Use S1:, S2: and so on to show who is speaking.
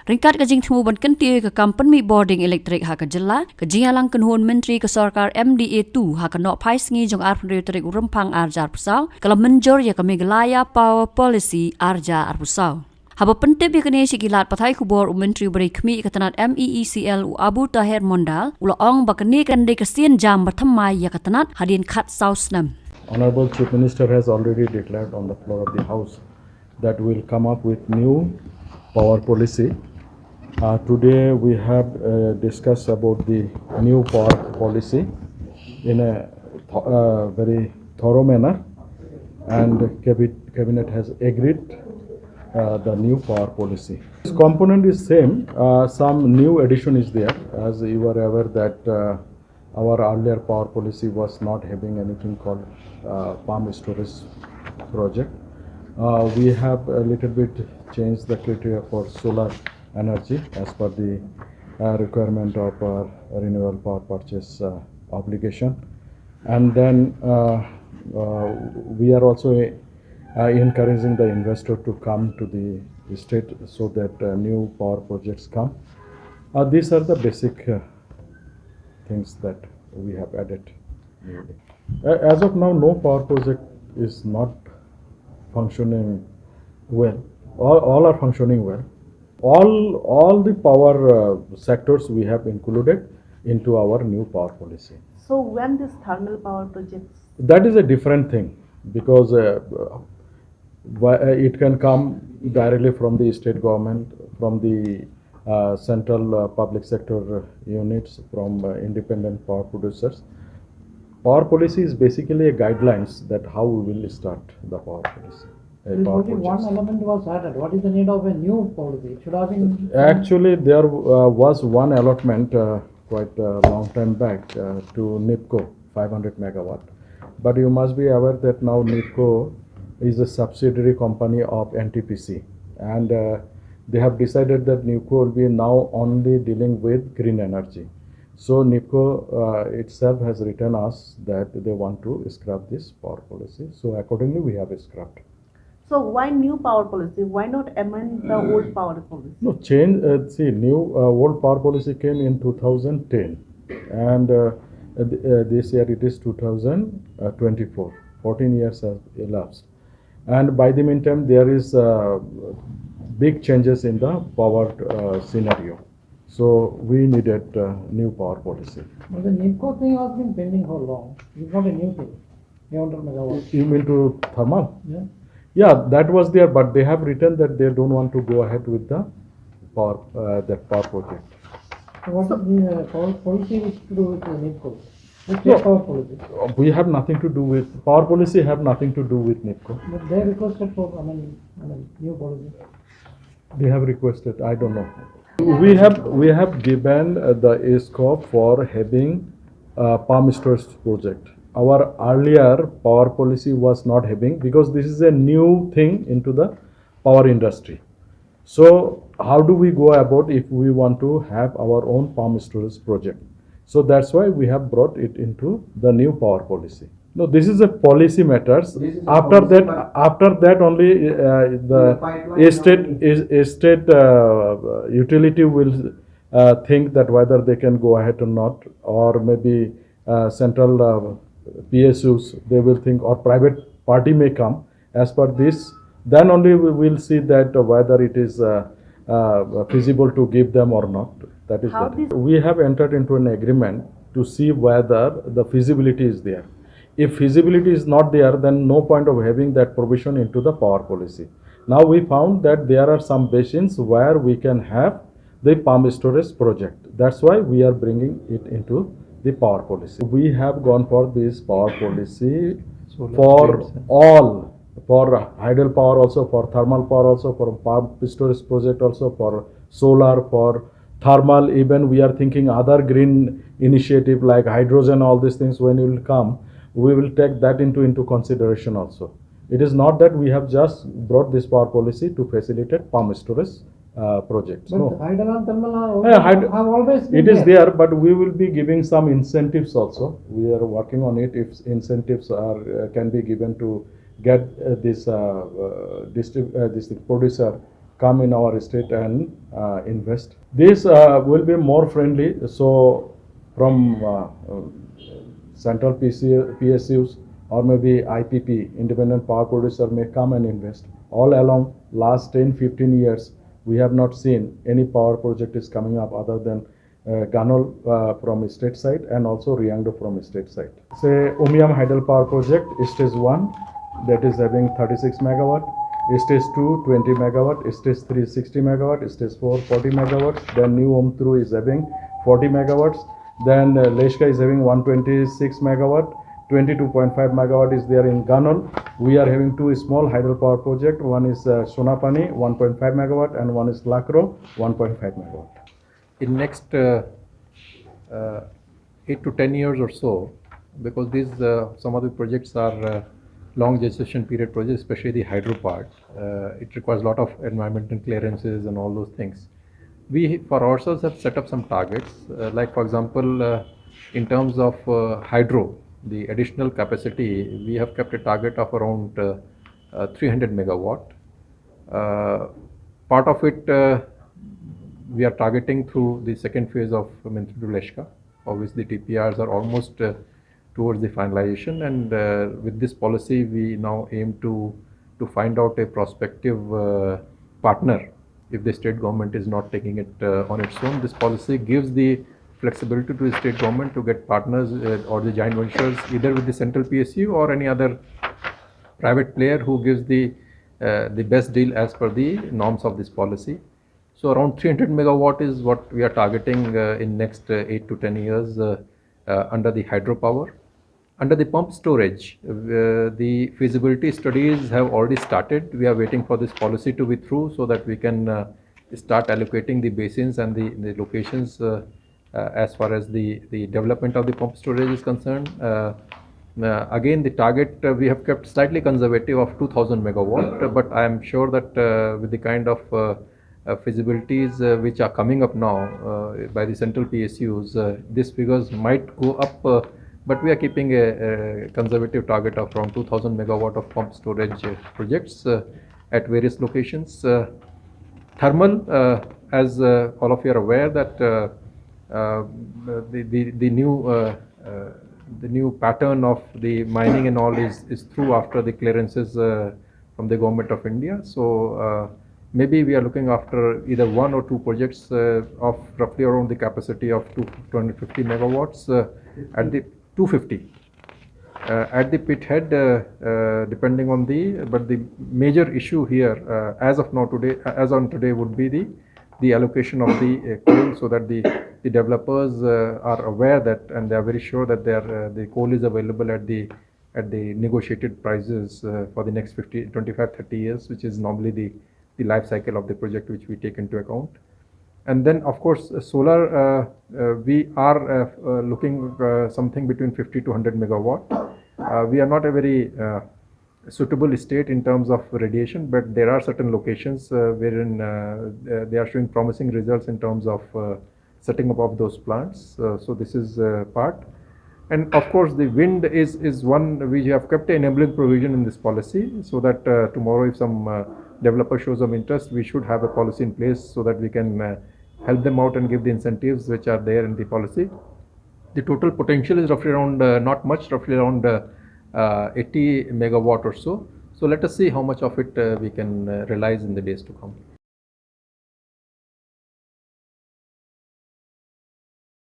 S1: Ringkat ke Jingpynmih ban Kyntiew ke Kyntiew boarding elektrik ha ke jela ke jialang kenhun menteri ke Sorkar MDA2 ha ke nok pai sngi jong Elektrik rempang arjar pusau kalau Mynjur ya ke Meghalaya power policy arja pusau. Haba pentep ya kene sikilat pathai kubor menteri beri kmi ketanat MEECL u Abu Tahir Mondal ula ong bakene kan de kesien jam berthamai ya ketanat hadin khat sausnam.
S2: Honorable Chief Minister has already declared on the floor of the House that will come up with new power policy. Today we have discussed about the new power policy in a very thorough manner, and cabinet has agreed the new power policy. This component is same. Some new addition is there, as you are aware that our earlier power policy was not having anything called palm storage project. We have a little bit changed the criteria for solar energy as per the requirement of renewable power purchase obligation, and then we are also encouraging the investor to come to the state so that new power projects come. These are the basic things that we have added. As of now, no power project is not functioning well. All are functioning well. All the power sectors we have included into our new power policy.
S3: So when this thermal power projects?
S2: That is a different thing, because it can come directly from the state government, from the central public sector units, from independent power producers. Power policy is basically a guidelines that how we will start the power policy.
S4: Only one element was added. What is the need of a new policy? It should have been.
S2: Actually, there was one allotment quite a long time back to NIPCO, 500 megawatt. But you must be aware that now NIPCO is a subsidiary company of NTPC, and they have decided that NIPCO will be now only dealing with green energy. So NIPCO itself has written us that they want to scrap this power policy. So accordingly, we have scrapped.
S3: So why new power policy? Why not amend the old power policy?
S2: No, change. New old power policy came in 2010, and this year it is 2024. 14 years have elapsed, and by the meantime there is big changes in the power scenario. So we needed new power policy.
S4: But the NIPCO thing has been pending for long. It's not a new thing. 300 megawatts.
S2: You mean to thermal?
S4: Yeah.
S2: Yeah, that was there, but they have written that they don't want to go ahead with the power that power project.
S4: So what is the power policy to do with the NIPCO? Which power policy?
S2: We have nothing to do with power policy. Have nothing to do with NIPCO.
S4: But they requested for new policy.
S2: They have requested. I don't know. We have given the scope for having palm storage project. Our earlier power policy was not having, because this is a new thing into the power industry. So how do we go about if we want to have our own palm storage project? So that's why we have brought it into the new power policy. No, this is a policy matters. After that only the state utility will think that whether they can go ahead or not, or maybe central PSUs, they will think, or private party may come. As per this, then only we will see that whether it is feasible to give them or not. That is that. We have entered into an agreement to see whether the feasibility is there. If feasibility is not there, then no point of having that provision into the power policy. Now we found that there are some basins where we can have the palm storage project. That's why we are bringing it into the power policy. We have gone for this power policy for all, for hydel power also, for thermal power also, for palm storage project also, for solar, for thermal. Even we are thinking other green initiative like hydrogen, all these things when it will come, we will take that into consideration also. It is not that we have just brought this power policy to facilitate palm storage projects.
S4: But
S2: no.
S4: hydel and thermal have always been
S2: It is there, but we will be giving some incentives also. We are working on it. If incentives are can be given to get this producer come in our state and invest. This will be more friendly. So from central PSUs or maybe IPP, independent power producer, may come and invest. All along last 10-15 years, we have not seen any power project is coming up other than Ganol from state side and also Riangdo from state side. Say Umiam Hydel Power Project, stage 1, that is having 36 megawatt, stage 2 20 megawatt, stage 3 60 megawatt, stage 4 40 megawatts, then New Omtru is having 40 megawatts, then Leshka is having 126 megawatt, 22.5 megawatt is there in Ganol. We are having two small hydel power project, one is Sonapani 1.5 megawatt and one is Lakro 1.5 megawatt.
S5: In next 8 to 10 years or so, because these some of the projects are long gestation period projects, especially the hydro part, it requires a lot of environmental clearances and all those things. We for ourselves have set up some targets, like for example, in terms of hydro, the additional capacity, we have kept a target of around 300 megawatt. Part of it we are targeting through the second phase of Mynjur to Leshka. Obviously, TPRs are almost towards the finalization, and with this policy, we now aim to find out a prospective partner. If the state government is not taking it on its own, this policy gives the flexibility to the state government to get partners or the joint ventures either with the central PSU or any other private player who gives the best deal as per the norms of this policy. So around 300 megawatt is what we are targeting in next 8 to 10 years under the hydropower. Under the pump storage, the feasibility studies have already started. We are waiting for this policy to be through so that we can start allocating the basins and the locations as far as the development of the pump storage is concerned. Again, the target we have kept slightly conservative of 2000 megawatt, but I am sure that with the kind of feasibilities which are coming up now by the central PSUs, these figures might go up, but we are keeping a conservative target of around 2000 megawatt of pump storage projects at various locations. Thermal, as all of you are aware that the new pattern of the mining and all is through after the clearances from the government of India. So maybe we are looking after either one or two projects of roughly around the capacity of 250 megawatts at the 250 at the pit head, depending on but the major issue here as of now today, as on today, would be the allocation of the coal, so that the developers are aware that, and they are very sure that the coal is available at the negotiated prices for the next 25-30 years, which is normally the life cycle of the project, which we take into account. And then, of course, solar, we are looking something between 50 to 100 megawatt. We are not a very suitable state in terms of radiation, but there are certain locations wherein they are showing promising results in terms of setting up of those plants. So this is part. And of course, the wind is one. We have kept an enabling provision in this policy, so that tomorrow if some developer shows some interest, we should have a policy in place so that we can help them out and give the incentives which are there in the policy. The total potential is roughly around, not much, roughly around 80 megawatt or so. So let us see how much of it we can realize in the days to come.